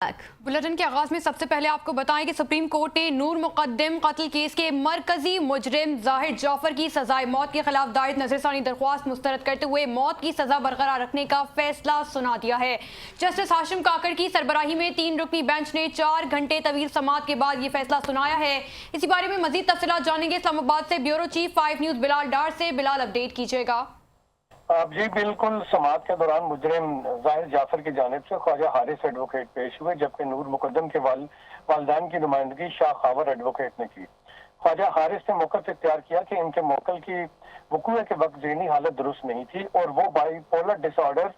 Bulletin के आगाज में सबसे पहले आपको बताएं कि सुप्रीम कोर्ट ने नूर मुकद्दम कत्ल केस के मरकजी मुजरिम जाहिर जाफर की सजाए मौत के खिलाफ दायर नजरसानी दरख्वास्त मुस्तरद करते हुए मौत की सजा बरकरार रखने का फैसला सुना दिया है। जस्टिस हाशिम काकड़ की सरबराही में 3 रुकनी बेंच ने 4 घंटे तवील समाअत के बाद ये फैसला सुनाया है। इसी बारे में मजीद तफसीलात जानेंगे इस्लामाबाद से bureau chief 5 news Bilal Dar से। बिलाल, अपडेट कीजिएगा। जी बिल्कुल, समाअत के दौरान मुजरिम जाहिर जाफर की जानिब से ख्वाजा हारिस एडवोकेट पेश हुए, जबकि नूर मुकद्दम के वालिदैन की नुमाइंदगी शाह खावर एडवोकेट ने की। ख्वाजा हारिस ने मौक़िफ़ इख्तियार किया कि इनके मोकल की वक़ूअ के वक्त ज़हनी हालत दुरुस्त नहीं थी और वो बाइपोलर डिसऑर्डर,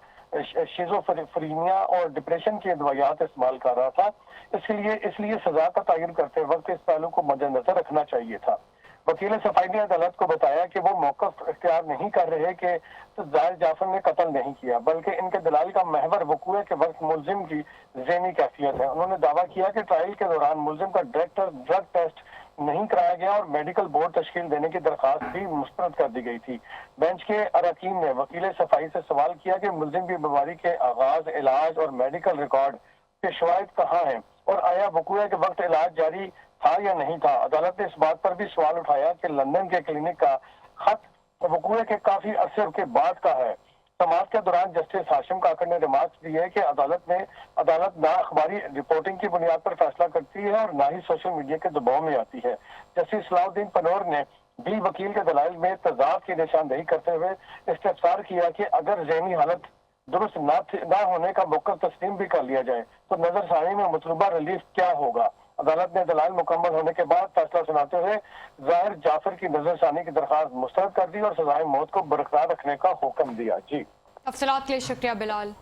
शिज़ोफ्रेनिया और डिप्रेशन की दवाइयात इस्तेमाल कर रहा था। इसलिए सजा का तयन करते वक्त इस पहलू को मद्देनजर रखना चाहिए था। वकील सफाई ने अदालत को बताया कि वो मौक़िफ़ इख्तियार नहीं कर रहे कि जाहिर जाफर ने कत्ल नहीं किया, बल्कि इनके दलाल का महवर वक़ूअ के वक्त मुल्जिम की ज़हनी कैफियत है। उन्होंने दावा किया कि ट्रायल के दौरान मुल्जिम का ड्रग टेस्ट नहीं कराया गया और मेडिकल बोर्ड तश्कील देने की दरख्वास्त भी मुस्तरद कर दी गई थी। बेंच के अरकान ने वकील सफाई से सवाल किया कि मुल्जिम की बीमारी के आगाज, इलाज और मेडिकल रिकॉर्ड के शवाहिद कहाँ हैं और आया वक़ूअ के वक्त इलाज जारी था या नहीं था। अदालत ने इस बात पर भी सवाल उठाया कि लंदन के क्लिनिक का खत वक़ूअ के काफी अरसे के बाद का है। समाअत के दौरान जस्टिस हाशिम काकड़ ने रिमार्क्स दिए कि अदालत ना अखबारी रिपोर्टिंग की बुनियाद पर फैसला करती है और ना ही सोशल मीडिया के दबाव में आती है। जस्टिस सलाउद्दीन पनोर ने भी वकील के दलाइल में तजाद की निशानदेही करते हुए इस्तिफसार किया कि अगर ज़हनी हालत दुरुस्त ना होने का मौका तस्लीम भी कर लिया जाए तो नजरसानी में मतलूबा रिलीफ क्या होगा। अदालत ने दलाइल मुकम्मल होने के बाद फैसला सुनाते हुए जाहिर जाफर की नजरसानी की दरख्वास्त मुस्तरद कर दी और सजाए मौत को बरकरार रखने का हुक्म दिया। जी, तफसीलात के लिए शुक्रिया बिलाल।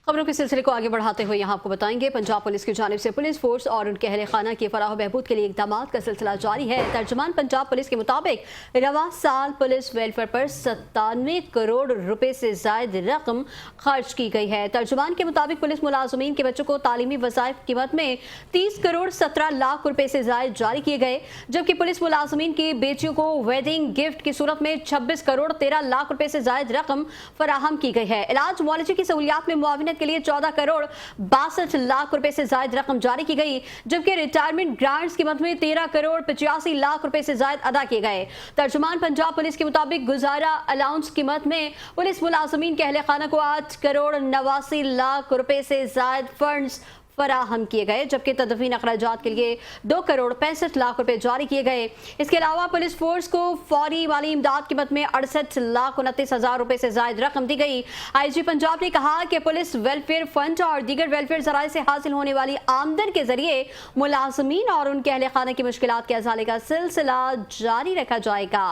खबरों के सिलसिले को आगे बढ़ाते हुए यहाँ आपको बताएंगे, पंजाब पुलिस की जानिब से पुलिस फोर्स और उनके अहले खाना की फलाह बहबूद के लिए इक़दाम का सिलसिला जारी है। तर्जुमान पंजाब पुलिस के मुताबिक रवां साल पुलिस वेलफेयर पर 97 करोड़ रुपए से जायद रकम खर्च की गई है। तर्जुमान के मुताबिक पुलिस मुलाजमीन के बच्चों को तालीमी वज़ाइफ कीमत में 30 करोड़ 17 लाख रुपए से जायद जारी किए गए, जबकि पुलिस मुलाजमीन की बेटियों को वेडिंग गिफ्ट की सूरत में 26 करोड़ 13 लाख रुपए से जायद रकम फराहम की गई है। इलाज मुआलजे की सहूलियात में मुआविनत के लिए 14 करोड़ 62 लाख रुपए से जायद रकम जारी की गई, जबकि रिटायरमेंट ग्रांट्स की कीमत में 13 करोड़ 85 लाख रुपए से जायद अदा किए गए। तर्जुमान पंजाब पुलिस के मुताबिक गुजारा अलाउंस की कीमत में पुलिस मुलाजमीन के अहले खाना को 8 करोड़ 89 लाख रुपए से जायद फंड्स फराहम किए गए, जबकि तदफीन अखराजात के लिए 2 करोड़ 65 लाख रुपए जारी किए गए। इसके अलावा पुलिस फोर्स को फौरी वाली इमदाद की कीमत में 68 लाख 29 हजार रुपए से जायद रकम दी गई। आईजी पंजाब ने कहा कि पुलिस वेलफेयर फंड और दीगर वेलफेयर जराए से हासिल होने वाली आमदन के जरिए मुलाजमीन और उनके अहले खाना की मुश्किलात के अजाले का सिलसिला जारी रखा जाएगा।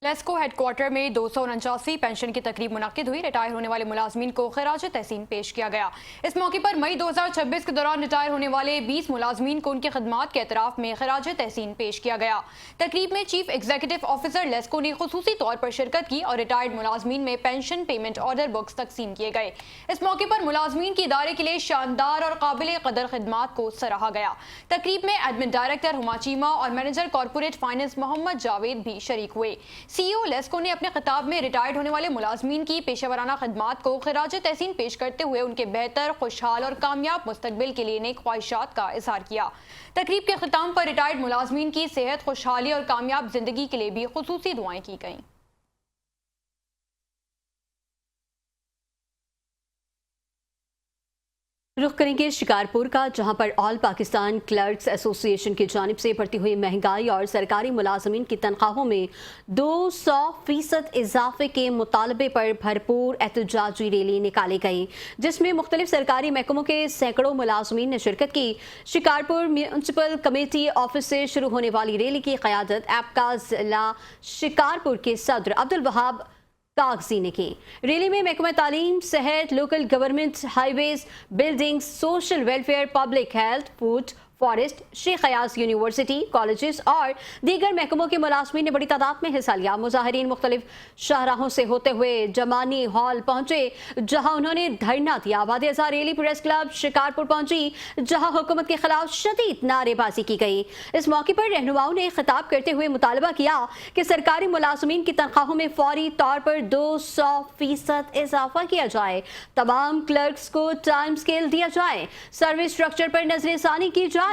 लेस्को हेडक्वार्टर में 249वीं पेंशन की तकरीब मुनक्किद हुई। रिटायर होने वाले मुलाजमीन को खिराज तहसीन पेश किया गया। इस मौके पर मई 2026 के दौरान रिटायर होने वाले 20 मुलाजमीन को उनकी खदमात के एतराफ में खिराज तहसीन पेश किया गया। तकरीब में चीफ एग्जीक्यूटिव ऑफिसर लेस्को ने खुसूसी तौर पर शिरकत की और रिटायर्ड मुलाजमीन में पेंशन पेमेंट ऑर्डर बुक्स तकसीम किए गए। इस मौके पर मुलाजमीन की इदारे के लिए शानदार और काबिल कदर खदमात को सराहा गया। तकरीब में एडमिन डायरेक्टर हुमा चीमा और manager corporate finance Mohammad Javed भी शरीक हुए। सीईओ लेस्को ने अपने खिताब में रिटायर्ड होने वाले मुलाजमीन की पेशेवराना खदमात को खिराज तहसीन पेश करते हुए उनके बेहतर, खुशहाल और कामयाब मुस्तकबिल के लिए नेक ख्वाहिशात का इजहार किया। तकरीब के खिताम पर रिटायर्ड मुलाजमीन की सेहत, खुशहाली और कामयाब जिंदगी के लिए भी खुसूसी दुआएं की गईं। रुख करेंगे शिकारपुर का, जहां पर ऑल पाकिस्तान क्लर्क्स एसोसिएशन की जानिब से बढ़ती हुई महंगाई और सरकारी मुलाजमीन की तनख्वाहों में 200% इजाफे के मुतालबे पर भरपूर एहतजाजी रैली निकाली गई, जिसमें मुख्तलिफ सरकारी महकमों के सैकड़ों मुलाजमीन ने शिरकत की। शिकारपुर म्यूनसिपल कमेटी ऑफिस से शुरू होने वाली रैली की क़यादत एपका जिला शिकारपुर के सदर अब्दुल वहाब कागजी ने की। रैली में महकमा तालीम, सेहत, local government, highways, building, social welfare, public health, food, forest, Sheikh Ayaz university, colleges और दीगर महकमों के मुलाजमीन ने बड़ी तादाद में हिस्सा लिया। मुजाहिरीन मुख्तलिफ शाहराहों से होते हुए जमानी हॉल पहुंचे, जहां उन्होंने धरना दिया। वादी Azhar rally press club Shikarpur पहुंची, जहां हुकूमत के खिलाफ शदीद नारेबाजी की गई। इस मौके पर रहनुमाओं ने खिताब करते हुए मुतालबा किया कि सरकारी मुलाजमीन की तनख्वाहों में फौरी तौर पर 200% इजाफा किया जाए, तमाम क्लर्क्स को टाइम स्केल दिया जाए, सर्विस स्ट्रक्चर पर नजरसानी की जाए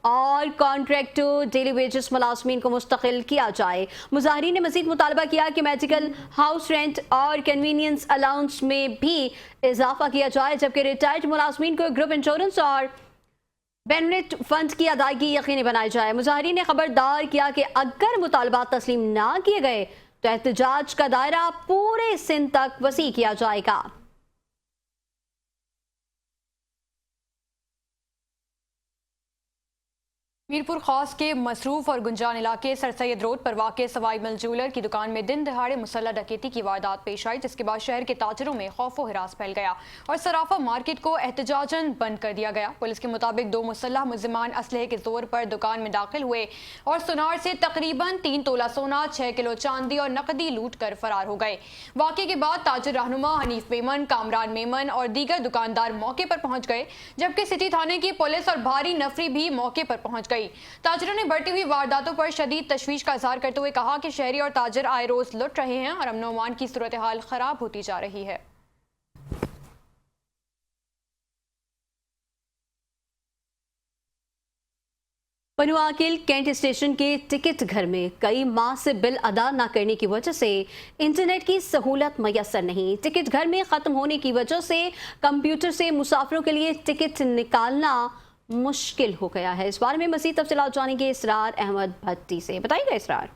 और कॉन्ट्रैक्ट टू डेली वेजेस मुलाजमीन को मुस्तकिल किया जाए। मुजाहिरीन ने मजीद मुतालबा किया कि मेडिकल, हाउस रेंट और कन्वीनियंस अलाउंस में भी इजाफा किया जाए, जबकि रिटायर्ड मुलाजमीन को ग्रुप इंश्योरेंस और बेनिफिट फंड की अदायगी यकीनी बनाई जाए। मुजाहिरीन ने खबरदार किया कि अगर मुतालबात तस्लीम ना किए गए तो एहतजाज का दायरा पूरे सिंध तक वसी किया जाएगा। मीरपुर खास के मसरूफ और गुंजान इलाके सर सैयद रोड पर वाक़ सवाई मिल ज्वेलर की दुकान में दिन दहाड़े मुसल्लह डकैती की वारदात पेश आई, जिसके बाद शहर के ताजरों में खौफ व हिरास फैल गया और सराफा मार्केट को एहतजाजन बंद कर दिया गया। पुलिस के मुताबिक 2 मुसल्लह मुलजिमान असलहे के जोर पर दुकान में दाखिल हुए और सुनार से तकरीबन 3 तोला सोना, 6 किलो चांदी और नकदी लूट कर फरार हो गए। वाक़े के बाद ताजर रहनुमा हनीफ मेमन, कामरान मेमन और दीगर दुकानदार मौके पर पहुंच गए, जबकि सिटी थाने की पुलिस और भारी नफरी भी मौके पर पहुंच गई। ताजरों ने बढ़ती हुई वारदातों पर शदीद तशवीश का इजहार करते हुए कहा कि शहरी और ताजर आए रोज लुट रहे हैं और अमन अमान की सूरत हाल खराब होती जा रही है। पनुआकिल कैंट स्टेशन के टिकट घर में कई माह से बिल अदा न करने की वजह से इंटरनेट की सहूलत मैसर नहीं। टिकट घर में ख़त्म होने की वजह से कंप्यूटर से मुसाफिरों के लिए टिकट निकालना मुश्किल हो गया है। इस बारे में मज़ीद तफसीलात जानेंगे इसरार अहमद भट्टी से। बताइएगा इसरार।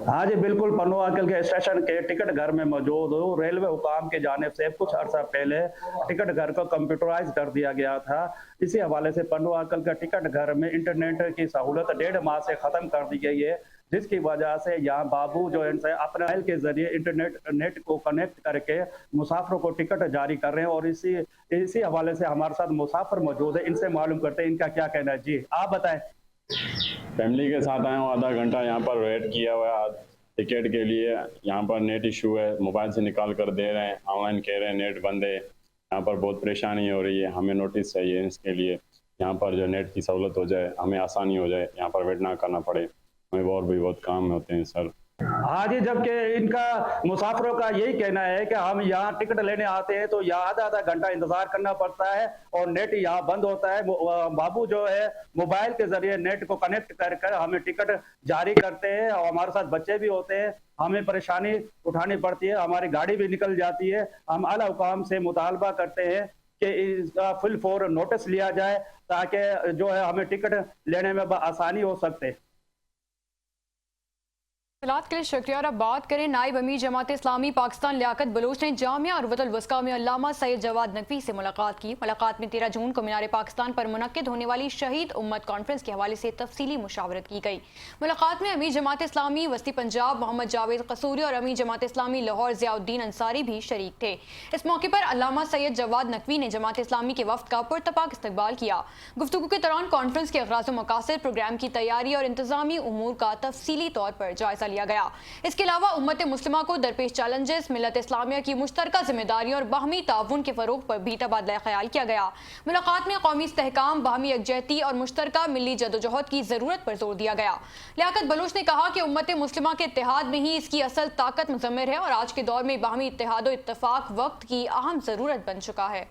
हाँ जी बिल्कुल, पनुआकिल के स्टेशन के टिकट घर में मौजूद हूँ। रेलवे हुकाम की जानिब से कुछ अर्सा पहले टिकट घर को कंप्यूटराइज कर दिया गया था। इसी हवाले से पनुआकिल का टिकट घर में इंटरनेट की सहूलत 1.5 माह से ख़त्म कर दी गई है, जिसकी वजह से यहाँ बाबू जो है अपने मोबाइल के जरिए इंटरनेट को कनेक्ट करके मुसाफिरों को टिकट जारी कर रहे हैं। और इसी हवाले से हमारे साथ मुसाफिर मौजूद है, इनसे मालूम करते हैं इनका क्या कहना है। जी आप बताएं। फैमिली के साथ आया हूँ, आधा घंटा यहाँ पर वेट किया हुआ है टिकट के लिए। यहाँ पर नेट इशू है, मोबाइल से निकाल कर दे रहे हैं, ऑनलाइन कह रहे हैं नेट बंद है। यहाँ पर बहुत परेशानी हो रही है, हमें नोटिस चाहिए इसके लिए। यहाँ पर जो नेट की सहूलत हो जाए, हमें आसानी हो जाए, यहाँ पर वेट ना करना पड़े। हमें और भी बहुत काम होते हैं सर। हाँ जी, जबकि इनका मुसाफिरों का यही कहना है कि हम यहाँ टिकट लेने आते हैं तो यहाँ आधा घंटा इंतजार करना पड़ता है और नेट यहाँ बंद होता है। बाबू जो है मोबाइल के जरिए नेट को कनेक्ट कर हमें टिकट जारी करते हैं और हमारे साथ बच्चे भी होते हैं, हमें परेशानी उठानी पड़ती है, हमारी गाड़ी भी निकल जाती है। हम आला हुकाम से मुतालबा करते हैं कि इसका फुल फॉर नोटिस लिया जाए ताकि जो है हमें टिकट लेने में आसानी हो सकते। के लिए शुक्रिया। और अब बात करें नाइब अमीर जमात इस्लामी पाकिस्तान लियाकत बलोच ने जामिया अरवतुल वस्का में अल्लामा सैयद जवाद नकवी से मुलाकात की। मुलाकात में 13 जून को मीनार पाकिस्तान पर मुनक्किद होने वाली शहीद उम्मत कॉन्फ्रेंस के हवाले से तफसीली मुशावरत की गई। मुलाकात में अमीर जमात इस्लामी वस्ती पंजाब मोहम्मद जावेद कसूरी और अमीर जमात इस्लामी लाहौर ज़ियाउद्दीन अंसारी भी शरीक थे। इस मौके पर अल्लामा सैयद जवाद नकवी ने जमात इस्लामी के वफ्द का पुरतपाक इस्तकबाल किया। गुफ्तगू के दौरान कॉन्फ्रेंस के अगराज़ व मकासद, प्रोग्राम की तैयारी और इंतजामी उमूर का तफसीली तौर पर जायजा लिया गया। इसके अलावा उम्मत मुस्लिमा को दरपेश चैलेंजेस, मिलत इस्लामिया की मुश्तरका जिम्मेदारियों और बाहमी ताउन के फरोग पर भी तबादला ख्याल किया गया। मुलाकात में कौमी इस्तेहकाम, बाहमी यकजहती और मुश्तरका मिली जदोजहद की जरूरत पर जोर दिया गया। लियाकत बलोच ने कहा कि उम्मत मुस्लिमा के इत्तेहाद में ही इसकी असल ताकत मुज़म्मिर है और आज के दौर में बाहमी इत्तेहाद और इत्तफाक वक्त की अहम जरूरत बन चुका है।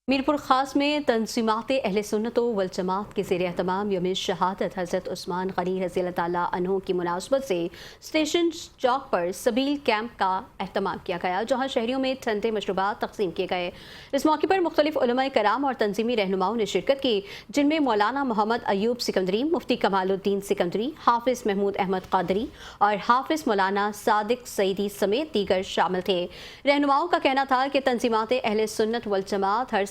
मीरपुर खास में तंजीमात अहले सुन्नत वल जमात के ज़ेर एहतमाम यौम शहादत हज़रत उस्मान गनी रज़ी अल्लाह ताला अन्हु की मुनासबत से स्टेशन चौक पर सबील कैंप का एहतमाम किया गया, जहाँ शहरियों में ठंडे मशरूबात तकसीम किए गए। इस मौके पर मुख्तलिफ उलमाए कराम और तंजीमी रहनुमाओं ने शिरकत की, जिनमें मौलाना मोहम्मद अयूब सिकंदरी, मुफ्ती कमालुद्दीन सिकंदरी, हाफिज़ महमूद अहमद कादरी और हाफिज़ मौलाना सादिक सईदी समेत दीगर शामिल थे। रहनुमाओं का कहना था कि तंजीमात अहले सुन्नत वल जमात हर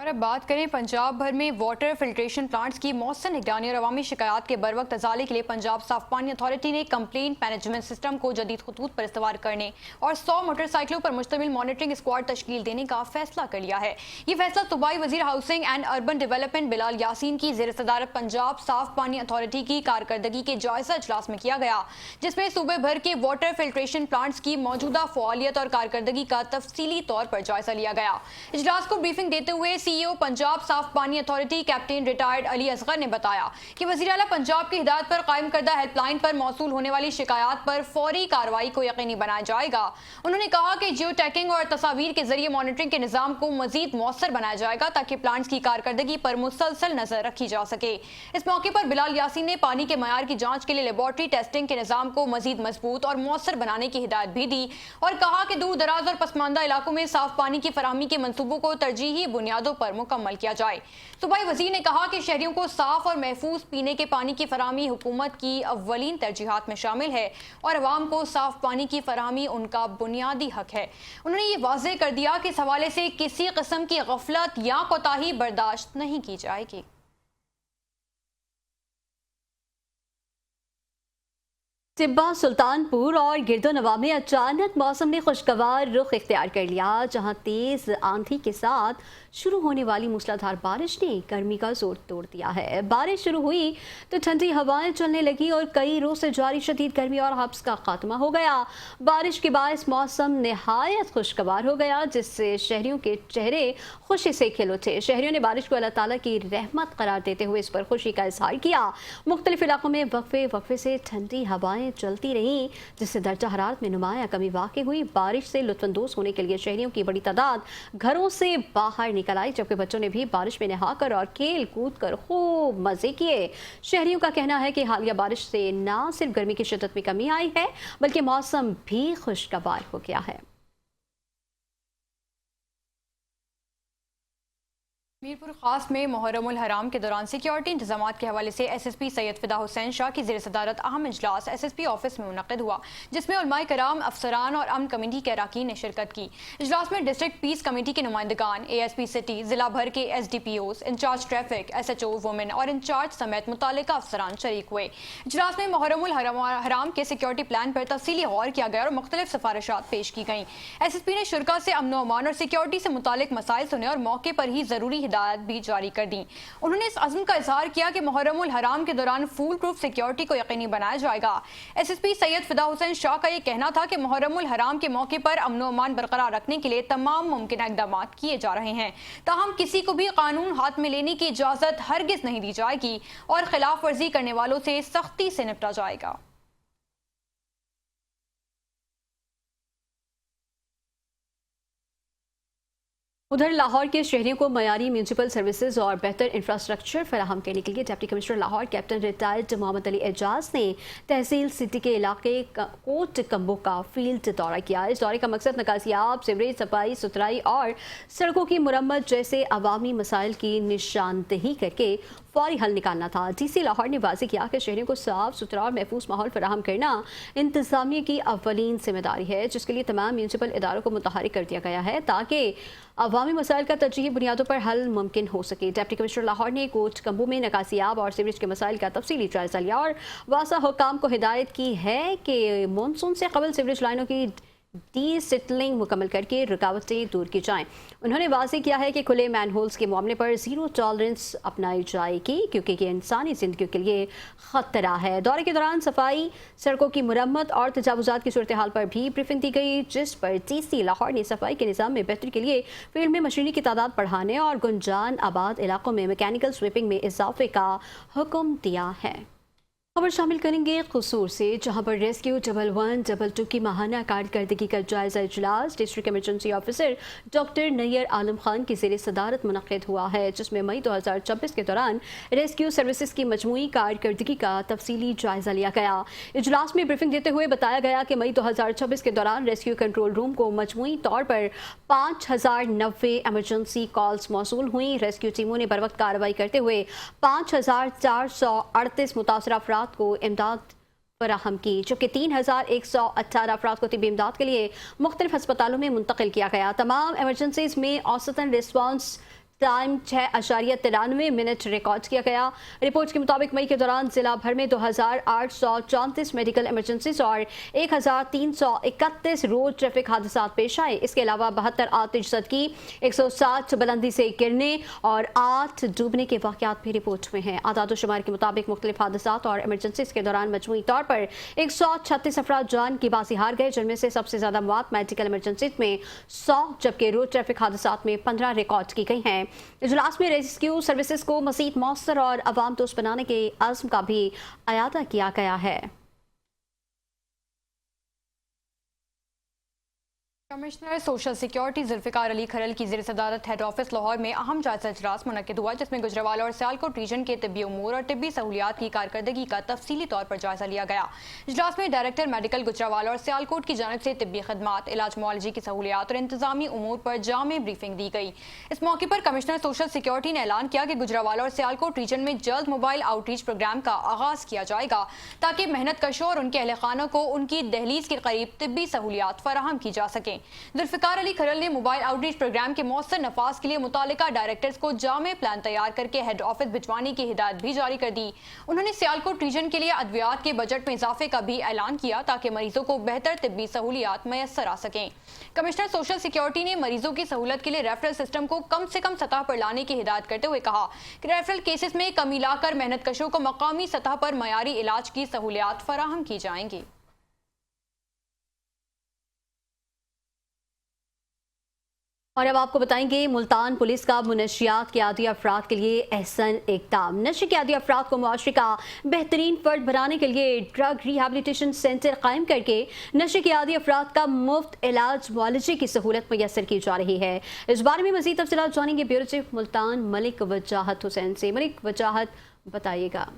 और अब बात करें पंजाब भर में वाटर फिल्ट्रेशन प्लांट्स की मौसम निगरानी और अवामी शिकायत के बरवक्त अजाले के लिए पंजाब साफ पानी अथॉरिटी ने कंप्लेंट मैनेजमेंट सिस्टम को जदीद खतूत पर इस्तेमाल करने और 100 मोटरसाइकिलों पर मुश्तमिल मॉनिटरिंग स्क्वाड तश्कील देने का फैसला कर लिया है। ये फैसला सूबाई वजीर housing and urban development Bilal Yasin की ज़ेर सदारत पंजाब साफ पानी अथॉरिटी की कारकर्दगी के जायजा इजलास में किया गया, जिसमें सूबे भर के वाटर फिल्ट्रेशन प्लांट्स की मौजूदा फ़आलियत और कारकर्दगी का तफसीली तौर पर जायजा लिया गया। इजलास को ब्रीफिंग देते हुए सीईओ पंजाब साफ पानी authority captain retired Ali Asghar ने बताया कि वज़ीर आला पंजाब की हिदायत पर कायम करदा हेल्पलाइन पर मौसूल होने वाली शिकायत पर फौरी कार्रवाई को यकीनी बनाया जाएगा। उन्होंने कहा कि जियो टैगिंग और तस्वीर के जरिए मॉनिटरिंग के निज़ाम को मजीद मौसर बनाया जाएगा ताकि प्लांट्स की कारकर्दगी पर मुसलसल नजर रखी जा सके। इस मौके पर बिलाल यासीन ने पानी के मयार की जांच के लिए लेबॉर्ट्री टेस्टिंग के निज़ाम को मजीद मजबूत और मौसर बनाने की हिदायत भी दी और कहा कि दूर दराज और पसमानदा इलाकों में साफ पानी की फराहमी के मनसूबों को तरजीही बुनियादों पर मुकम्मल किया जाए। सूबाई वजीर ने कहा कि शहरियों को साफ और महफूज पीने के पानी की फराहमी हुकूमत की अव्वलीन तरजीहात में शामिल है और अवाम को साफ पानी की फराहमी उनका बुनियादी हक है। उन्होंने ये वाज़ेह कर दिया कि इस हवाले से किसी किस्म की गफलत या कोताही बर्दाश्त नहीं की जाएगी। तिब्बा, सुल्तानपुर और गिरदोनवा में अचानक मौसम ने खुशगवार रुख इख्तियार कर लिया, जहां तेज आंधी के साथ शुरू होने वाली मूसलाधार बारिश ने गर्मी का जोर तोड़ दिया है। बारिश शुरू हुई तो ठंडी हवाएं चलने लगी और कई रोज से जारी शदीद गर्मी और हब्स का खात्मा हो गया। बारिश के बायस मौसम निहायत खुशगवार हो गया, जिससे शहरियों के चेहरे खुशी से खिल उठे। शहरियों ने बारिश को अल्लाह ताला की रहमत करार देते हुए इस पर खुशी का इजहार किया। मुख्तलिफ इलाकों में वक्फे वक्फे से ठंडी हवाएं चलती रहीं, जिससे दर्जा हरारत में नुमाया कमी वाक़ई हुई। बारिश से लुत्फानंदोज़ होने के लिए शहरियों की बड़ी तादाद घरों से बाहर निकल आई, जबकि बच्चों ने भी बारिश में नहाकर और खेल कूद कर खूब मजे किए। शहरियों का कहना है कि हालिया बारिश से न सिर्फ गर्मी की शिद्दत में कमी आई है, बल्कि मौसम भी खुशगवार हो गया है। मीरपुर खास में मुहर्रमुल हराम के दौरान सिक्योरिटी इंतजामात के हवाले से एसएसपी सैयद फिदा हुसैन शाह की ज़ेर सदारत अहम इजलास एसएसपी ऑफिस में मुनक़िद हुआ, जिसमें उलमाए कराम, अफसरान और अमन कमेटी के अरकान ने शिरकत की। इजलास में डिस्ट्रिक्ट पीस कमेटी के नुमाइंदगान, ASP सिटी, जिला भर के SDPOs, incharge traffic, SHO women और इंचार्ज समेत मुतालिका अफसरान शरीक हुए। इजलास में मुहर्रमुल हराम के सिक्योरिटी प्लान पर तफसीली गौर किया गया और मुख्तलिफ सिफारिशात पेश की गईं। SSP ने शुरा से अमन व अमान और सिक्योरिटी से मुतालिक मसाइल सुने और मौके पर ही जरूरी हिदायत भी जारी कर दी। उन्होंने इस अज़्म का इजहार किया कि मुहर्रमुल हराम के दौरान फूल प्रूफ सिक्योरिटी को यकीनी बनाया जाएगा। SSP सैयद फिदा हुसैन शाह का यह कहना था कि मुहर्रमुल हराम के मौके पर अमन व अमान बरकरार रखने के लिए तमाम मुमकिन इक़दाम किए जा रहे हैं, ताहम किसी को भी कानून हाथ में लेने की इजाजत हरगिज नहीं दी जाएगी और खिलाफ वर्जी करने वालों से सख्ती से निपटा जाएगा। उधर लाहौर के शहरियों को मयारी म्यूनसिपल सर्विसेज और बेहतर इंफ्रास्ट्रक्चर फराहम करने के लिए deputy commissioner Lahore captain retired Mohammad Ali Ejaz ने तहसील सिटी के इलाके कोट कम्बो का फील्ड दौरा किया। इस दौरे का मकसद निकासियाब, सीवरेज, सफाई सुथराई और सड़कों की मुरम्मत जैसे अवामी मसाइल की निशानदेही करके फौरी हल निकालना था। DC लाहौर ने वाज़ेह किया कि शहरियों को साफ सुथरा और महफूज माहौल फराहम करना इंतजामिया की अव्वलीन जिम्मेदारी है, जिसके लिए तमाम म्यूनसिपल इदारों को मुतहरिक कर दिया गया है ताकि अवामी मसाइल का तरजीही बुनियादों पर हल मुमकिन हो सके। डिप्टी कमिश्नर लाहौर ने कोट कम्बू में नकासियाब और सीवरेज के मसाइल का तफसीली जायजा लिया और वासा हुकाम को हिदायत की है कि मानसून से कबल सीवरेज लाइनों की डीसेटलिंग मुकम्मल करके रुकावटें दूर की जाएं। उन्होंने वाज़ेह किया है कि खुले मैनहोल्स के मामले पर ज़ीरो टॉलरेंस अपनाई जाएगी, क्योंकि ये इंसानी ज़िंदगी के लिए ख़तरा है। दौरे के दौरान सफाई, सड़कों की मुरम्मत और तजावुज़ात की सूरत हाल पर भी ब्रीफिंग दी गई, जिस पर DC लाहौर ने सफाई के निज़ाम में बेहतरी के लिए फील्ड में मशीनरी की तादाद बढ़ाने और गुंजान आबाद इलाकों में मैकेनिकल स्वीपिंग में इजाफे का हुक्म दिया है। खबर शामिल करेंगे कसूर से, जहां पर रेस्क्यू डबल 1 डबल 2 की माहाना कारकर्दगी का जायजा इजलास district emergency officer doctor Nayyar Alam Khan की ज़ेर सदारत मुनक़िद हुआ है, जिसमें मई 2026 के दौरान रेस्क्यू सर्विसेज की मजमूई कारकर्दगी का तफसीली जायजा लिया गया। इजलास में ब्रीफिंग देते हुए बताया गया कि मई 2026 के दौरान रेस्क्यू कंट्रोल रूम को मजमूई तौर पर 5090 एमरजेंसी कॉल्स मौसूल हुई। रेस्क्यू टीमों ने बर वक्त कार्रवाई करते हुए 5438 मुतासर अफराद को इमदाद फराहम की, जबकि 3118 अफराद को तिब्बी इमदाद के लिए मुख्तलिफ अस्पतालों में मुंतकिल किया गया। तमाम एमरजेंसीज में औसतन रिस्पॉन्स टाइम 6.93 रिकॉर्ड किया गया। रिपोर्ट के मुताबिक मई के दौरान जिला भर में 2834 मेडिकल इमरजेंसीज और 1331 रोड ट्रैफिक हादसा पेश आए। इसके अलावा 72 आतिश ज़दगी, 160 बुलंदी से गिरने और 8 डूबने के वाक़यात भी रिपोर्ट में हैं। आदाद-ओ-शुमार के मुताबिक मुख्तलिफ हादसात और इमरजेंसीज के दौरान मजमूई तौर पर 136 अफराद जान की बाजी हार गए, जिनमें से सबसे ज़्यादा मौत मेडिकल इमरजेंसीज में 100 जबकि रोड ट्रैफिक हादसात में 15 रिकॉर्ड की गई हैं। इजलास में रेस्क्यू सर्विसेज को मज़ीद मौसर और अवाम दोस्त बनाने के अज़्म का भी अयादा किया गया है। Commissioner social security Zulfiqar Ali Kharal की ज़ेर सदारत हेड ऑफिस लाहौर में अहम जायजा इजलास मुनक्किद हुआ, जिसमें गुजरावाला और सियालकोट रीजन के तिब्बी उमूर और तिब्बी सहूलियात की कारकर्दगी का तफसीली तौर पर जायजा लिया गया। इजलास में डायरेक्टर मेडिकल गुजरावाला और सियालकोट की जानिब से तिब्बी खदमात, इलाज मुआलजी की सहूलियात और इंतजामी उमूर पर जामे ब्रीफिंग दी गई। इस मौके पर कमिश्नर सोशल सिक्योरिटी ने ऐलान किया कि गुजरावाला और सियालकोट रीजन में जल्द मोबाइल आउटरीच प्रोग्राम का आगाज किया जाएगा, ताकि मेहनत कशों और उनके अहल खानों को उनकी दहलीज के करीब तिब्बी सहूलियात फराहम की जा सकें। जुल्फ़िकार अली खरल ने मोबाइल आउटरीच प्रोग्राम के मौसर नफाज के लिए मुतालिका डायरेक्टर्स को जामे प्लान तैयार करके हेड ऑफिस भिजवाने की हिदायत भी जारी कर दी। उन्होंने सियालकोट रीजन के लिए अद्वियात के बजट में इजाफे का भी ऐलान किया, ताकि मरीजों को बेहतर तिब्बी सहूलियात मैसर आ सकें। कमिश्नर सोशल सिक्योरिटी ने मरीजों की सहूलत के लिए रेफरल सिस्टम को कम से कम सतह पर लाने की हिदायत करते हुए कहा कि रेफरल केसेस में कमी लाकर मेहनत कशों को मकामी सतह पर मयारी इलाज की सहूलियात फराहम की जाएंगी। और अब आपको बताएंगे मुल्तान पुलिस का मुनशियात के आदी अफराद के लिए एहसन इक़दाम। नशे के आदी अफराद को मुआशरे का बेहतरीन फर्द बनाने के लिए ड्रग रिहैबिलिटेशन सेंटर कायम करके नशे के आदी अफराद का मुफ्त इलाज मुआलजे की सहूलत मैसर की जा रही है। इस बारे में मज़ीद तफसीलात जानेंगे ब्यूरो चीफ मुल्तान मलिक वजाहत हुसैन से। मलिक वजाहत बताइएगा।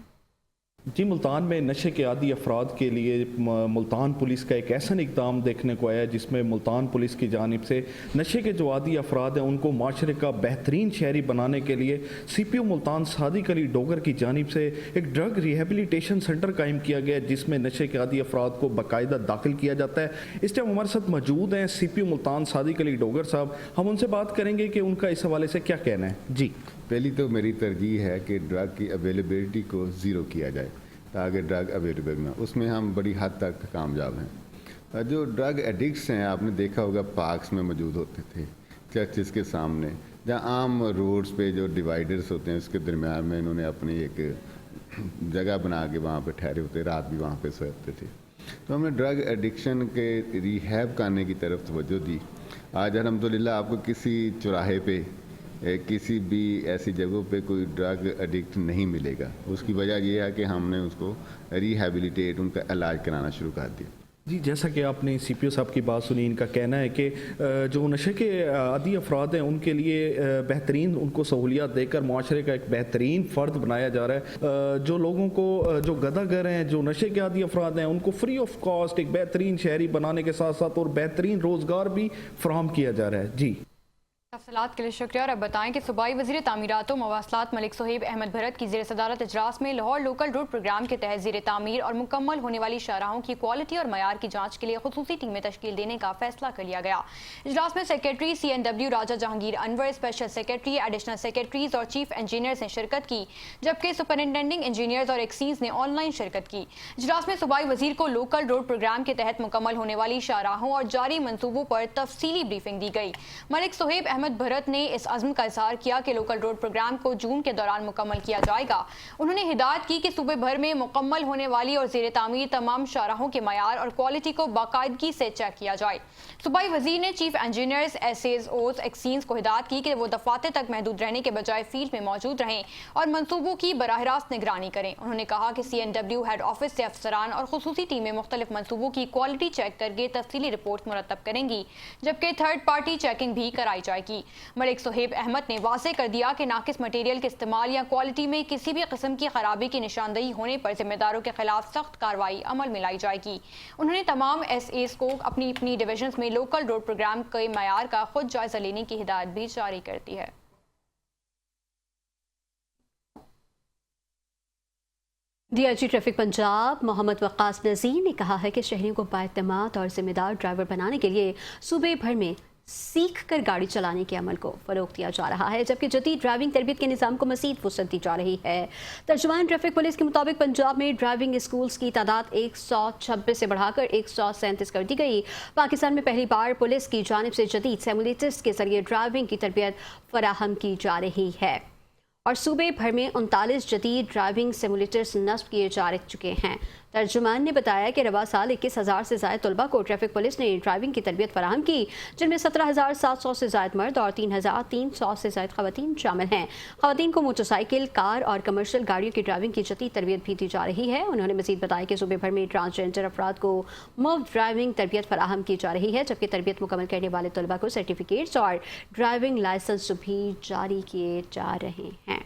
जी, मुल्तान में नशे के आदी अफराद के लिए मुल्तान पुलिस का एक ऐसा इक़दाम देखने को आया, जिसमें मुल्तान पुलिस की जानिब से नशे के जो आदी अफराद हैं उनको माशरे का बेहतरीन शहरी बनाने के लिए CPO मुल्तान सादिक अली डोगर की जानिब से एक ड्रग रिहैबिलिटेशन सेंटर कायम किया गया, जिसमें नशे के आदी अफराद को बाकायदा दाखिल किया जाता है। इस टाइम हमारे साथ मौजूद हैं CPO मुल्तान सादिक अली डोगर साहब। हम उनसे बात करेंगे कि उनका इस हवाले से क्या कहना है। जी, पहली तो मेरी तरजीह है कि ड्रग की अवेलेबिलिटी को ज़ीरो किया जाए, ताकि ड्रग अवेलेबल ना, उसमें हम बड़ी हद तक कामयाब हैं। जो ड्रग एडिक्ट्स हैं, आपने देखा होगा पार्क्स में मौजूद होते थे, चर्चेस के सामने, जहाँ आम रोड्स पे जो डिवाइडर्स होते हैं उसके दरमियान में इन्होंने अपनी एक जगह बना के वहाँ पे ठहरे होते, रात भी वहाँ पे सोते थे। तो हमने ड्रग एडिक्शन के रिहैब करने की तरफ तवज्जो दी। आज अल्हम्दुलिल्लाह आपको किसी चौराहे पे किसी भी ऐसी जगहों पे कोई ड्रग एडिक्ट नहीं मिलेगा। उसकी वजह यह है कि हमने उसको रिहैबिलिटेट, उनका इलाज कराना शुरू कर दिया। जी, जैसा कि आपने CPO साहब की बात सुनी, इनका कहना है कि जो नशे के आदी अफराद हैं उनके लिए बेहतरीन उनको सहूलियात देकर माशरे का एक बेहतरीन फ़र्द बनाया जा रहा है। जो लोगों को जो गदागर हैं, जो नशे के आदी अफराद हैं, उनको फ्री ऑफ कॉस्ट एक बेहतरीन शहरी बनाने के साथ साथ और बेहतरीन रोज़गार भी फराहम किया जा रहा है। जी, तफसीलात के लिए शुक्रिया। और अब बताएं कि सूबाई वज़ीर तामीरात व मवासलात मलिक सोहेब अहमद भरत की ज़ेर सदारत इजलास में लाहौर लोकल रोड प्रोग्राम के तहत ज़ेर तामीर और मुकम्मल होने वाली शाहराहों की क्वालिटी और मयार की जांच के लिए खुसूसी टीमें तश्कील देने का फैसला कर लिया गया। इजलास में secretary CNW Raja Jahangir Anwar, special secretary, additional secretaries और चीफ इंजीनियर्स ने शिरकत की, जबकि सुपरिटेंडिंग इंजीनियर्स और एक्सीज ने ऑनलाइन शिरकत की। इजलास में सूबाई वज़ीर को लोकल रोड प्रोग्राम के तहत मुकम्मल होने वाली शाहराहों और जारी मनसूबों पर तफसीली ब्रीफिंग दी गई। मलिक सोहेब अहमद भरत ने इस अज़्म का इज़हार किया कि लोकल रोड प्रोग्राम को जून के दौरान मुकम्मल किया जाएगा। उन्होंने हिदायत की कि सूबे भर में मुकम्मल होने वाली और ज़ेर तामीर तमाम शाहराहों के मयार और क्वालिटी को बाकायदगी से चेक किया जाए। सूबाई वज़ीर ने चीफ इंजीनियर्स, SAOs, एक्सीज को हिदायत की कि वो दफातर तक महदूद रहने के बजाय फील्ड में मौजूद रहें और मनसूबों की बराह रास्त निगरानी करें। उन्होंने कहा कि CNW हेड ऑफिस से अफसरान और खुसूसी टीमें मुख्तलिफ मनसूबों की क्वालिटी चेक करके तफसीली रिपोर्ट मुरतब करेंगी, जबकि थर्ड पार्टी चेकिंग भी कराई जाएगी। मलिक सोहेब अहमद ने वाज़ेह कर दिया कि नाकिस मटेरियल के इस्तेमाल या क्वालिटी में किसी भी किस्म की खराबी की निशानदही होने पर जिम्मेदारों के खिलाफ सख्त कार्रवाई अमल में लाई जाएगी। उन्होंने तमाम SAs को अपनी अपनी डिविजन्स में लोकल रोड प्रोग्राम के मयार का खुद जायजा लेने की हिदायत भी जारी कर दी है। DIG ट्रैफिक पंजाब मोहम्मद वक्कास नज़ीर ने कहा है कि शहरियों को बाएतमाद और जिम्मेदार ड्राइवर बनाने के लिए सूबे भर में सीख कर गाड़ी चलाने के अमल को फ़रोग़ दिया जा रहा है, जबकि जदीद ड्राइविंग तरबियत के निज़ाम को मज़ीद वुसअत दी जा रही है। तर्जुमान ट्रैफिक पुलिस के मुताबिक पंजाब में ड्राइविंग स्कूल्स की तादाद 126 से बढ़ाकर 137 कर दी गई। पाकिस्तान में पहली बार पुलिस की जानिब से जदीद सिमुलेटर्स के जरिए ड्राइविंग की तरबियत फराहम की जा रही है और सूबे भर में 39 जदीद ड्राइविंग सिमुलेटर्स नस्ब किए जा चुके हैं। तर्जुमान ने बताया कि रवा साल 21,000 से ज़ायद तलबा को ट्रैफिक पुलिस ने ड्राइविंग की तरबियत फराहम की, जिनमें 17,700 से ज़ायद मर्द और 3,300 से ज़ायद ख़वातीन शामिल हैं। ख़वातीन को मोटरसाइकिल, कार और कमर्शियल गाड़ियों की ड्राइविंग की जदीद तरबियत भी दी जा रही है। उन्होंने मज़ीद बताया कि सूबे भर में ट्रांसजेंडर अफराद को मुफ्त ड्राइविंग तरबियत फराहम की जा रही है, जबकि तरबियत मुकम्मल करने वाले तलबा को सर्टिफिकेट्स और ड्राइविंग लाइसेंस भी जारी किए जा रहे हैं।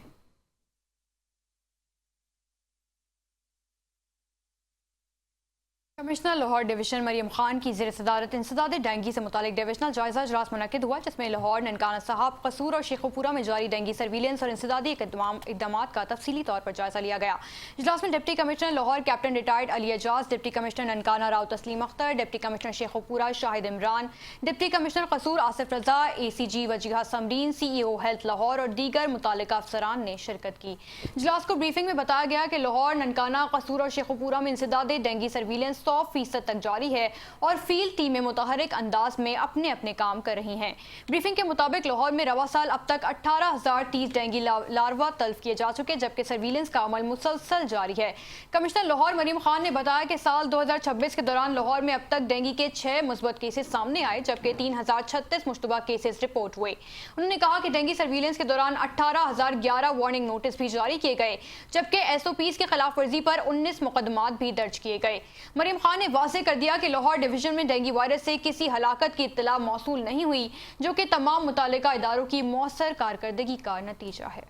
कमिश्नर लाहौर डिवीजन मरियम खान की ज़ेर सदारत इंसदाद डेंगू से मुतालिक डिविजनल जायजा इजलास मुनक्किद हुआ, जिसमें लाहौर, ननकाना साहब, कसूर और शेखुपुरा में जारी डेंगू सर्विलेंस और इंसदादी इक़दामात का तफसीली तौर पर जायजा लिया गया। इजलास में deputy commissioner Lahore captain retired Ali Ejaz, deputy commissioner Nankana Rao Tasleem Akhtar, deputy commissioner Sheikhupura Shahid Imran, deputy commissioner Kasur Asif Raza, ACG Wajiha Samreen, CEO health Lahore और दीगर मुतालिका अफसरान ने शिरकत की। इजलास को ब्रीफिंग में बताया गया कि लाहौर, ननकाना, कसूर और शेखुपुरा में इंसदाद डेंगू सर्विलेंस 100% तक जारी है और फील्ड टीमें मुतहरिक अंदाज में अपने अपने काम कर रही हैं। ब्रीफिंग के मुताबिक लाहौर में रवा साल अब तक 18,030 डेंगू लार्वा तल्फ किए जा चुके, जबकि सर्विलेंस का अमल मुसलसल जारी है। कमिश्नर लाहौर मरियम खान ने बताया कि साल 2026 के दौरान लाहौर में अब तक डेंगू के 6 मुस्बत केसेस सामने आए, जबकि 3,036 मुश्तबा केसेस रिपोर्ट हुए। उन्होंने कहा कि डेंगू सर्विलेंस के दौरान 18,011 वार्निंग नोटिस भी जारी किए गए, जबकि SOPs की खिलाफ वर्जी पर 19 मुकदमात भी दर्ज किए गए। मरियम खान ने वाज़ेह कर दिया कि लाहौर डिवीजन में डेंगू वायरस से किसी हलाकत की इत्तला मौसूल नहीं हुई, जो कि तमाम मुतालिका इदारों की मौसर कारकर्दगी का नतीजा है।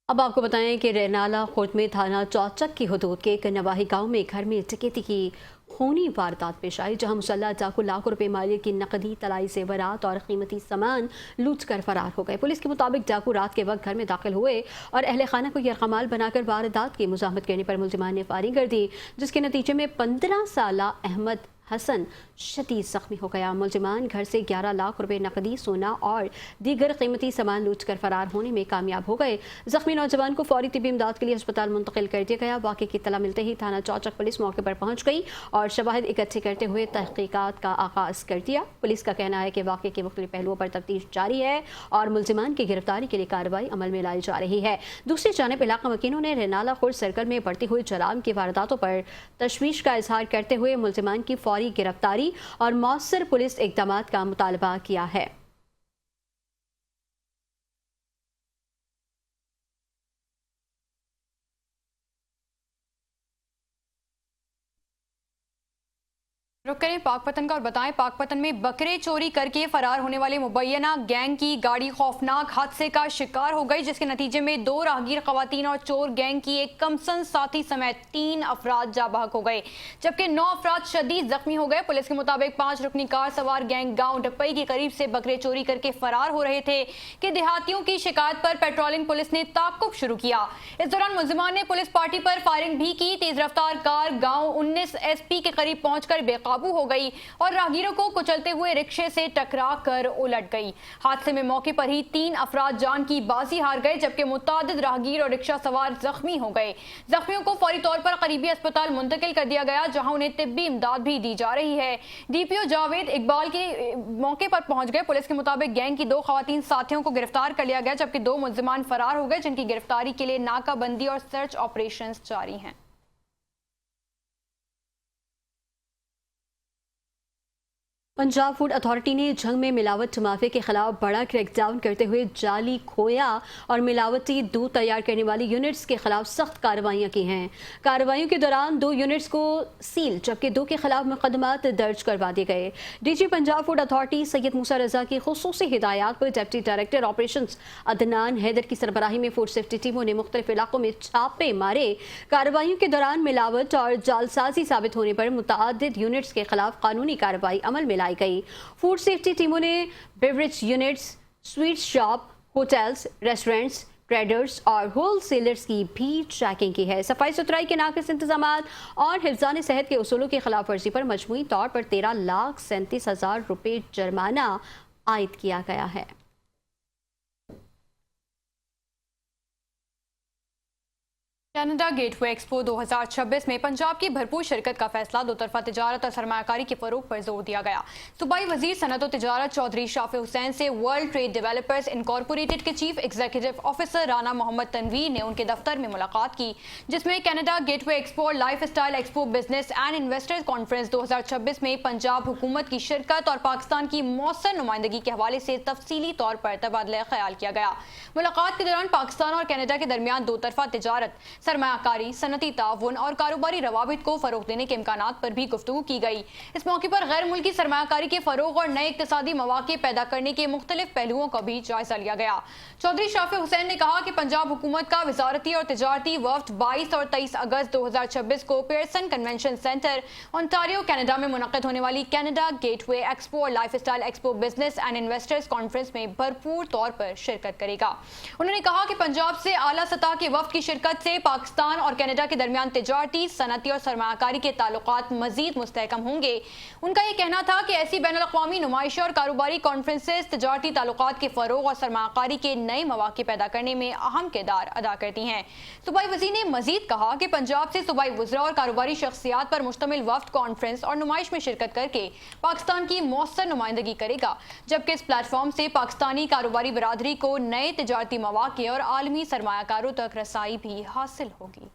अब आपको बताएं कि रेनाला खुर्द में थाना चौचक की हदूद के एक नवाही गांव में घर में डकैती की खूनी वारदात पेश आई, जहां मुसल्लह डाकू लाखों रुपए मालिक की नकदी, तलाई ज़ेवरात और कीमती सामान लूट कर फरार हो गए। पुलिस के मुताबिक डाकू रात के वक्त घर में दाखिल हुए और अहले खाना को यरगमाल बनाकर वारदात की मुज़ाहमत करने पर मुल्ज़िमान ने फायरिंग कर दी, जिसके नतीजे में 15 साला अहमद हसन शदीद जख्मी हो गया। मुल्ज़िमान घर से 11 लाख रुपए नकदी, सोना और दीगर कीमती सामान लूट कर फरार होने में कामयाब हो गए। जख्मी नौजवान को फौरी तिब्बी इमदाद के लिए अस्पताल मुंतकिल कर दिया गया। वाक़े की इत्तला मिलते ही थाना चौचक पुलिस मौके पर पहुंच गई और शवाहिद इकट्ठे करते हुए तहकीकात का आगाज़ कर दिया। पुलिस का कहना है कि वाक़े के मुख्तलिफ पहलुओं पर तफ्तीश जारी है और मुल्ज़िमान की गिरफ्तारी के लिए कार्रवाई अमल में लाई जा रही है। दूसरी जानिब इलाका मकीनों ने रेनाला खुर्द सर्कल में बढ़ती हुई जराम की वारदातों पर तशवीश का इजहार करते हुए मुल्ज़िमान की फौरी गिरफ्तारी और मौसर पुलिस इक़दामात का मुतालबा किया है। रुक करें पाकपतन का और बताएं पाकपतन में बकरे चोरी करके फरार होने वाले मुबैना गैंग की गाड़ी खौफनाक हादसे का शिकार हो गई, जिसके नतीजे में 2 राहगीर खवातीन और चोर गैंग की एक कमसन साथी समेत 3 अफराद जा बहक हो गए, जबकि 9 अफराद शदीद जख्मी हो गए। पुलिस के मुताबिक 5 रुकनी कार सवार गैंग गांव डप्पई के करीब से बकरे चोरी करके फरार हो रहे थे कि देहातियों की शिकायत पर पेट्रोलिंग पुलिस ने ताक़ुब शुरू किया। इस दौरान मुल्ज़िमान ने पुलिस पार्टी पर फायरिंग भी की। तेज रफ्तार कार गाँव 19 SP के करीब पहुंचकर बेकाबू हो गई और राहगीरों को कुचलते हुए रिक्शे से टकरा कर उलट गई। हादसे में मौके पर ही 3 अफराद जान की बाजी हार गए, जबकि मुतादिद राहगीर और रिक्शा सवार जख्मी हो गए। जख्मियों को फौरी तौर पर करीबी अस्पताल मुंतकिल कर दिया गया, जहां उन्हें तिब्बी इमदाद भी दी जा रही है। DPO जावेद इकबाल के मौके पर पहुंच गए। पुलिस के मुताबिक गैंग की 2 खवातीन साथियों को गिरफ्तार कर लिया गया, जबकि 2 मुल्ज़िमान फरार हो गए, जिनकी गिरफ्तारी के लिए नाकाबंदी और सर्च ऑपरेशंस जारी हैं। पंजाब फूड अथॉरिटी ने जंग में मिलावट माफिया के खिलाफ बड़ा क्रैकडाउन करते हुए जाली खोया और मिलावटी दूध तैयार करने वाली यूनिट्स के खिलाफ सख्त कार्रवाइयां की हैं। कार्रवाइयों के दौरान 2 यूनिट्स को सील, जबकि 2 के खिलाफ मुकदमात दर्ज करवा दिए गए। DG Punjab food authority Syed Musa Raza की खुसूसी हिदायत पर deputy director operations Adnan Haider की सरबराही में फूड सेफ्टी टीमों ने मुख्तलिफ इलाकों में छापे मारे। कार्रवाइयों के दौरान मिलावट और जालसाजी साबित होने पर मुतअद्दिद यूनिट्स के खिलाफ कानूनी कार्रवाई अमल में लाई गई। फूड सेफ्टी टीमों ने beverage units, sweet shop, hotels, restaurants, traders और होल सेलर्स की भी चेकिंग की है। सफाई सुथराई के नाक़िस इंतजामात और हिफ्ज़ान सेहत के उसूलों की खिलाफ वर्जी पर मजमूई तौर पर 13,37,000 रुपये जुर्माना आयद किया गया है। कनाडा गेटवे एक्सपो 2026 में पंजाब की भरपूर शिरकत का फैसला। दो तरफा तिजारत और सरमायाकारी के फरोग पर जोर दिया गया। सूबाई वजीर सनत और तिजारत चौधरी शाफी हुसैन से वर्ल्ड ट्रेड डेवलपर्स इनकॉर्पोरेटेड के chief executive officer Rana Mohammad Tanveer ने उनके दफ्तर में मुलाकात की, जिसमें Canada gateway expo life style expo business and investors conference 2026 में पंजाब हुकूमत की शिरकत और पाकिस्तान की मौसर नुमाइंदगी के हवाले से तफसीली तौर पर तबादला ख्याल किया गया। मुलाकात के दौरान पाकिस्तान और कनाडा के दरमियान दो तरफा तिजारत, सरमायाकारी, सनती ताउन और कारोबारी रवाबित को फरोग देने के इम्कानात पर भी गुफ्तगू की गई। इस मौके पर गैर मुल्की सरमायाकारी के फरोग और नए इक्तिसादी मौके पैदा करने के मुख्तलिफ पहलुओं का भी जायजा लिया गया। चौधरी शाफी हुसैन ने कहा कि पंजाब हुकूमत का वजारती और तिजारती वफ्द 22 और 23 अगस्त 2026 को Pearson convention centre Ontario Canada में मुनक्किद होने वाली कनाडा गेटवे एक्सपो और life style expo business and investors conference में भरपूर तौर पर शिरकत करेगा। उन्होंने कहा कि पंजाब से आला सतह के वफ्द की शिरकत से पाकिस्तान और कनाडा के दरमियान तिजारती, सनती और सरमायाकारी के ताल्लुकात मजीद मुस्तहकम होंगे। उनका यह कहना था कि ऐसी बैनुल-अक़वामी नुमाइशें और कारोबारी कॉन्फ्रेंसेस तिजारती ताल्लुकात के फरोग और सरमायाकारी के नए मौके पैदा करने में अहम किरदार अदा करती हैं। सूबाई वज़ीर ने मजीद कहा कि पंजाब से सूबाई वज़रा और कारोबारी शख्सियात पर मुश्तमिल वफ्द कॉन्फ्रेंस और नुमाइश में शिरकत करके पाकिस्तान की मौसर नुमाइंदगी करेगा, जबकि इस प्लेटफॉर्म से पाकिस्तानी कारोबारी बरादरी को नए तिजारती मौके और आलमी सरमायाकारों तक रसाई भी हासिल होगी।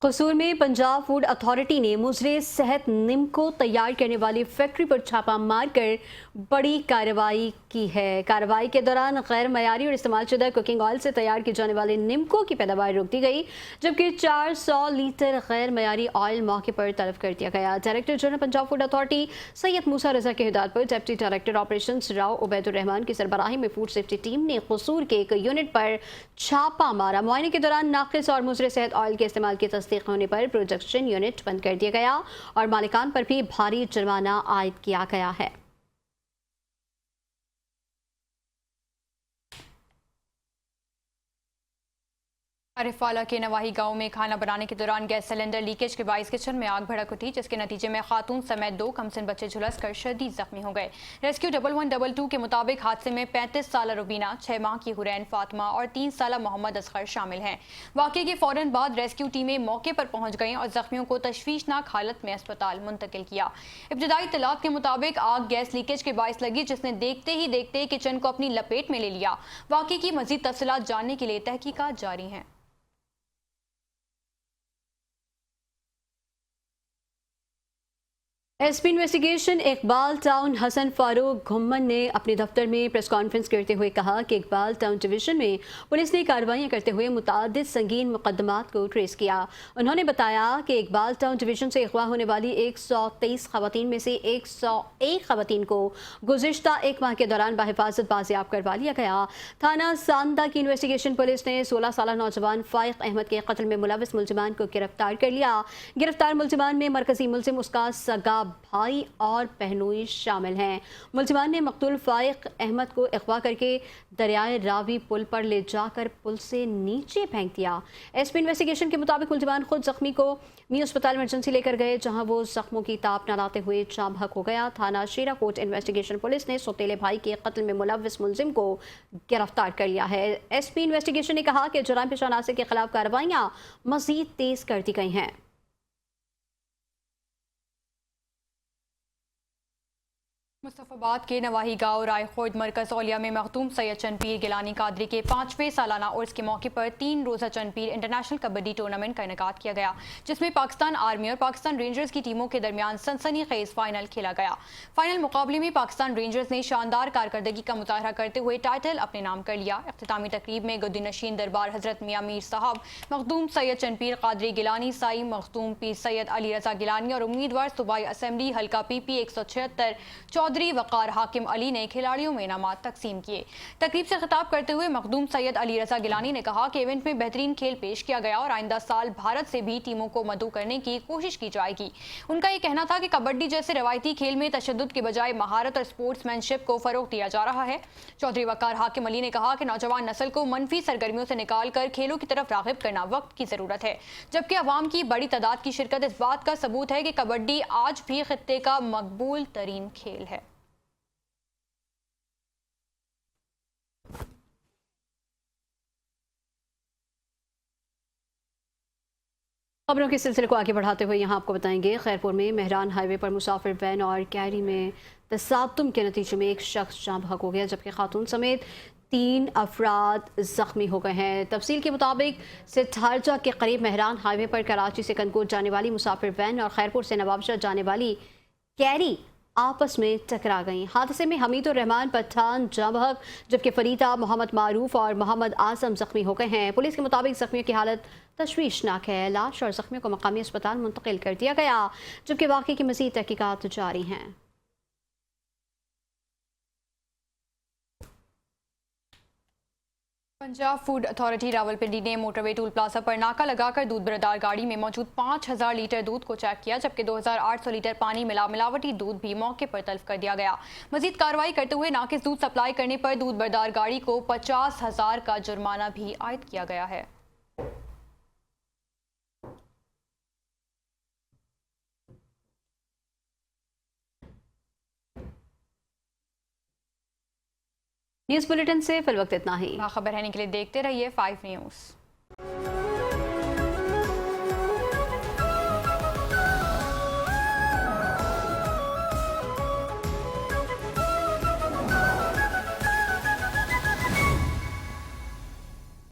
कसूर में पंजाब फूड अथॉरिटी ने मुजरे सेहत निम को तैयार करने वाली फैक्ट्री पर छापा मारकर बड़ी कार्रवाई की है। कार्रवाई के दौरान गैर मयारी और इस्तेमालशुदा कुकिंग ऑयल से तैयार की जाने वाले निमको की पैदावार रोक दी गई, जबकि 400 लीटर गैर मयारी ऑयल मौके पर तलब कर दिया गया। Director general Punjab food authority Syed Musa Raza के हिदायत पर deputy director operation Rao Ubaidur Rehman की सरबराही में फूड सेफ्टी टीम ने कसूर के एक यूनिट पर छापा मारा। मुआयने के दौरान नाकिस और मुजरे सेहत ऑयल के इस्तेमाल की तस्दीक होने पर प्रोडक्शन यूनिट बंद कर दिया गया और मालिकान पर भी भारी जुर्माना आयद किया गया है। अरिफाला के नवाही गांव में खाना बनाने के दौरान गैस सिलेंडर लीकेज के बाइस किचन में आग भड़क उठी, जिसके नतीजे में खातून समेत 2 कमसिन बच्चे झुलसकर शदीद जख्मी हो गए। रेस्क्यू 1122 के मुताबिक हादसे में 35 साल रुबीना, 6 माह की हुरैन फातिमा और 3 साल मोहम्मद असगर शामिल हैं। वाक़े के फौरन बाद रेस्क्यू टीमें मौके पर पहुंच गईं और जख्मियों को तशवीशनाक हालत में अस्पताल मुंतकिल किया। इब्तदाई इत्तलात के मुताबिक आग गैस लीकेज के बाइस लगी, जिसने देखते ही देखते किचन को अपनी लपेट में ले लिया। वाक़े की मजीद तफसीलात जानने के लिए तहकीकात जारी हैं। SP investigation Iqbal town Hassan Farooq Ghumman ने अपने दफ्तर में प्रेस कॉन्फ्रेंस करते हुए कहा कि इकबाल टाउन डिवीजन में पुलिस ने कार्रवाइयां करते हुए मुतादिद संगीन मुकदमात को ट्रेस किया। उन्होंने बताया कि इकबाल टाउन डिवीजन से अगवा होने वाली 123 खवातीन में से 101 खवातीन को गुज़िश्ता एक माह के दौरान बाहिफाजत बाजियाब करवा लिया गया। थाना सांदा की इन्वेस्टिगेशन पुलिस ने 16 साल नौजवान फाइक अहमद के कत्ल में मुलविस मुलजिमान को गिरफ्तार कर लिया। गिरफ्तार मुलजिमान में मरकजी मुलजिम, उसका सगा भाई और बहनोई शामिल हैं। मुलजिमान ने मकतूल फाइक अहमद को अगवा करके दरियाए रावी पुल पर ले जाकर पुल से नीचे फेंक दिया। एसपी इन्वेस्टिगेशन के मुताबिक मुलजिमान खुद जख्मी को मी अस्पताल इमरजेंसी लेकर गए, जहां वो जख्मों की ताप न लाते हुए जाम बहक हो गया। थाना शेरा कोट इन्वेस्टिगेशन पुलिस ने सौतेले भाई के कत्ल में मुलविस मुलजिम को गिरफ्तार कर लिया है। एसपी इन्वेस्टिगेशन ने कहा कि जुर्म पेशा अनासर के खिलाफ कार्रवाइयां मजीद तेज कर दी गई हैं। मुस्तफाबाद के नवाही गांव रायखोर्द मरकज औलिया में मखदूम सैयद चंदपीर गिलानी कादरी के 5वें सालाना उर्स के मौके पर 3 रोज़ा चंदपीर इंटरनेशनल कबड्डी टूर्नामेंट का इनेकाद किया गया, जिसमें पाकिस्तान आर्मी और पाकिस्तान रेंजर्स की टीमों के दरमियान सनसनीखेज फाइनल खेला गया। फाइनल मुकाबले में पाकिस्तान रेंजर्स ने शानदार कारकर्दगी का मुजाहरा करते हुए टाइटल अपने नाम कर लिया। इख्तितामी तकरीब में गद्दी नशीन दरबार हजरत मियां मीर साहब, मखदूम सैयद चंदपीर कादरी गिलानी साई, मखदूम पीर सैयद अली रजा गिलानी और उम्मीदवार सूबाई असम्बली हल्का PP 176 चौधरी वकार हाकिम अली ने खिलाड़ियों में इनामात तकसीम किए। तकरीब से खिताब करते हुए मखदूम सैयद अली रजा गिलानी ने कहा कि इवेंट में बेहतरीन खेल पेश किया गया और आइंदा साल भारत से भी टीमों को मदऊ करने की कोशिश की जाएगी। उनका ये कहना था कि कबड्डी जैसे रवायती खेल में तशद्दुद के बजाय महारत और स्पोर्ट्समैनशिप को फरोग दिया जा रहा है। चौधरी वकार हाकिम अली ने कहा कि नौजवान नस्ल को मनफी सरगर्मियों से निकाल कर खेलों की तरफ राग़िब करना वक्त की जरूरत है, जबकि अवाम की बड़ी तादाद की शिरकत इस बात का सबूत है कि कबड्डी आज भी खित्ते का मकबूल तरीन खेल है। खबरों के सिलसिले को आगे बढ़ाते हुए यहाँ आपको बताएंगे खैरपुर में मेहरान हाईवे पर मुसाफिर वैन और कैरी में तसादुम के नतीजे में एक शख्स जाँ बहक हो गया, जबकि खातून समेत 3 अफराद जख्मी हो गए हैं। तफसील के मुताबिक सिद्धारजा के करीब मेहरान हाईवे पर कराची से कनकोट जाने वाली मुसाफिर वैन और खैरपुर से नवाबशाह जाने वाली कैरी आपस में टकरा गई। हादसे में हमीद उर रहमान पठान जाँ बहक, जबकि फरीदा, मोहम्मद मारूफ और मोहम्मद आजम जख्मी हो गए हैं। पुलिस के मुताबिक जख्मियों की हालत तशवीशनाक है। लाश और जख्मियों को मकामी अस्पताल मुंतकिल कर दिया गया, जबकि वाक़े की मज़ीद तहकीकात जारी हैं। पंजाब फूड अथॉरिटी रावलपिंडी ने मोटरवे टूल प्लाजा पर नाका लगाकर दूध बरदार गाड़ी में मौजूद 5000 लीटर दूध को चेक किया, जबकि 2800 लीटर पानी मिलावटी दूध भी मौके पर तल्फ कर दिया गया। मजीद कार्रवाई करते हुए नाकिस दूध सप्लाई करने पर दूध बरदार गाड़ी को 50,000 का जुर्माना भी आयद किया गया है। न्यूज़ बुलेटिन से फिल वक्त इतना ही। खबर रहने के लिए देखते रहिए 5 न्यूज़।